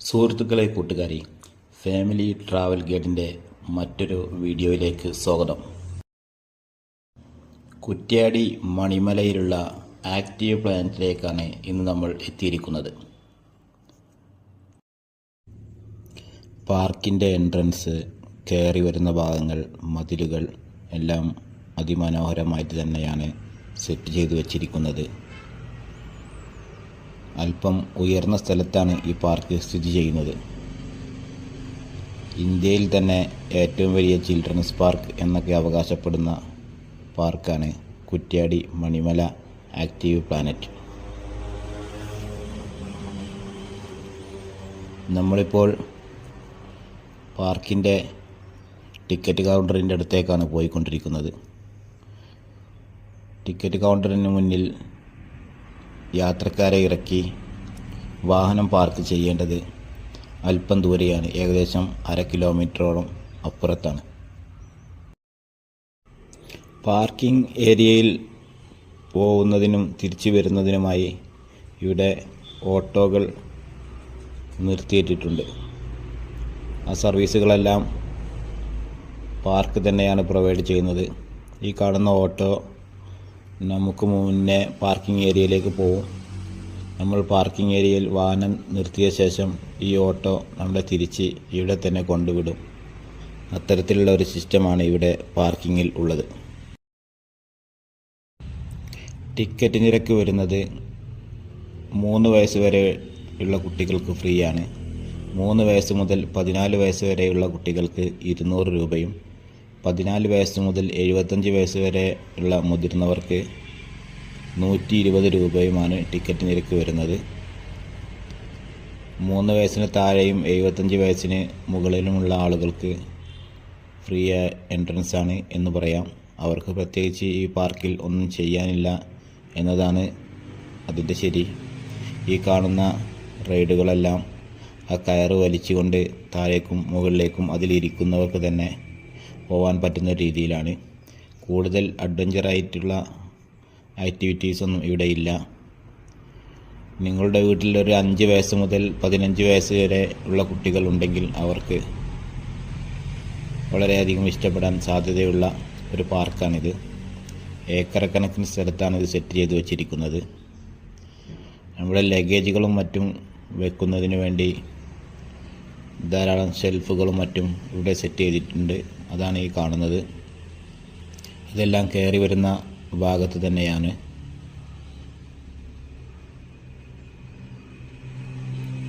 സുഹൃത്തുക്കളെ, കൂട്ടുകാരെ, family travel ഗൈഡിൻ്റെ മറ്റൊരു വീഡിയോയിലേക്ക് സ്വാഗതം. കുറ്റ്യാടി മണിമലയിലുള്ള ആക്റ്റീവ് പ്ലാനറ്റിലേക്കാണ് ഇന്ന് നമ്മൾ എത്തിയിരിക്കുന്നത്. പാർക്കിൻ്റെ എൻട്രൻസ്, കയറി വരുന്ന ഭാഗങ്ങൾ, മതിലുകൾ എല്ലാം അതിമനോഹരമായിട്ട് തന്നെയാണ് സെറ്റ് ചെയ്തു വച്ചിരിക്കുന്നത്. അല്പം ഉയർന്ന സ്ഥലത്താണ് ഈ പാർക്ക് സ്ഥിതി ചെയ്യുന്നത്. ഇന്ത്യയിൽ തന്നെ ഏറ്റവും വലിയ ചിൽഡ്രൻസ് പാർക്ക് എന്നൊക്കെ അവകാശപ്പെടുന്ന പാർക്കാണ് കുറ്റ്യാടി മണിമല ആക്റ്റീവ് പ്ലാനറ്റ്. നമ്മളിപ്പോൾ പാർക്കിൻ്റെ ടിക്കറ്റ് കൗണ്ടറിൻ്റെ അടുത്തേക്കാണ് പോയിക്കൊണ്ടിരിക്കുന്നത്. ടിക്കറ്റ് കൗണ്ടറിന് മുന്നിൽ യാത്രക്കാരെ ഇറക്കി വാഹനം പാർക്ക് ചെയ്യേണ്ടത് അല്പം ദൂരെയാണ്, ഏകദേശം 1/2 കിലോമീറ്ററോളം അപ്പുറത്താണ്. പാർക്കിംഗ് ഏരിയയിൽ പോകുന്നതിനും തിരിച്ചു വരുന്നതിനുമായി ഇവിടെ ഓട്ടോകൾ നിർത്തിയിട്ടിട്ടുണ്ട്. ആ സർവീസുകളെല്ലാം പാർക്ക് തന്നെയാണ് പ്രൊവൈഡ് ചെയ്യുന്നത്. ഈ കാണുന്ന ഓട്ടോ നമുക്ക് മുന്നേ പാർക്കിംഗ് ഏരിയയിലേക്ക് പോകും. നമ്മൾ പാർക്കിംഗ് ഏരിയയിൽ വാഹനം നിർത്തിയ ശേഷം ഈ ഓട്ടോ നമ്മളെ തിരിച്ച് ഇവിടെ തന്നെ കൊണ്ടുവിടും. അത്തരത്തിലുള്ള ഒരു സിസ്റ്റമാണ് ഇവിടെ പാർക്കിങ്ങിൽ ഉള്ളത്. ടിക്കറ്റ് നിരക്ക് വരുന്നത് 3 വയസ്സ് വരെ ഉള്ള കുട്ടികൾക്ക് ഫ്രീ ആണ്. 3 വയസ്സ് മുതൽ 14 വയസ്സ് വരെയുള്ള കുട്ടികൾക്ക് 200 രൂപയും 14 വയസ്സ് മുതൽ 75 വയസ്സ് വരെ ഉള്ള മുതിർന്നവർക്ക് 120 രൂപയുമാണ് ടിക്കറ്റ് നിരക്ക് വരുന്നത്. 3 വയസ്സിന് താഴെയും 75 വയസ്സിന് മുകളിലുമുള്ള ആളുകൾക്ക് ഫ്രീ എൻട്രൻസ് ആണ് എന്ന് പറയാം. അവർക്ക് പ്രത്യേകിച്ച് ഈ പാർക്കിൽ ഒന്നും ചെയ്യാനില്ല എന്നതാണ് അതിൻ്റെ ശരി. ഈ കാണുന്ന റൈഡുകളെല്ലാം ആ കയറ് വലിച്ചുകൊണ്ട് താഴേക്കും മുകളിലേക്കും അതിലിരിക്കുന്നവർക്ക് തന്നെ പോകാൻ പറ്റുന്ന രീതിയിലാണ്. കൂടുതൽ അഡ്വഞ്ചറായിട്ടുള്ള ആക്ടിവിറ്റീസൊന്നും ഇവിടെ ഇല്ല. നിങ്ങളുടെ വീട്ടിൽ ഒരു 5 വയസ്സ് മുതൽ 15 വയസ്സ് വരെ ഉള്ള കുട്ടികളുണ്ടെങ്കിൽ അവർക്ക് വളരെയധികം ഇഷ്ടപ്പെടാൻ സാധ്യതയുള്ള ഒരു പാർക്കാണിത്. ഏക്കറക്കണക്കിന് സ്ഥലത്താണ് ഇത് സെറ്റ് ചെയ്ത് വച്ചിരിക്കുന്നത്. നമ്മുടെ ലഗേജുകളും മറ്റും വെക്കുന്നതിന് വേണ്ടി ധാരാളം ഷെൽഫുകളും മറ്റും ഇവിടെ സെറ്റ് ചെയ്തിട്ടുണ്ട്. അതാണ് ഈ കാണുന്നത്. ഇതെല്ലാം കയറി വരുന്ന ഭാഗത്ത് തന്നെയാണ്.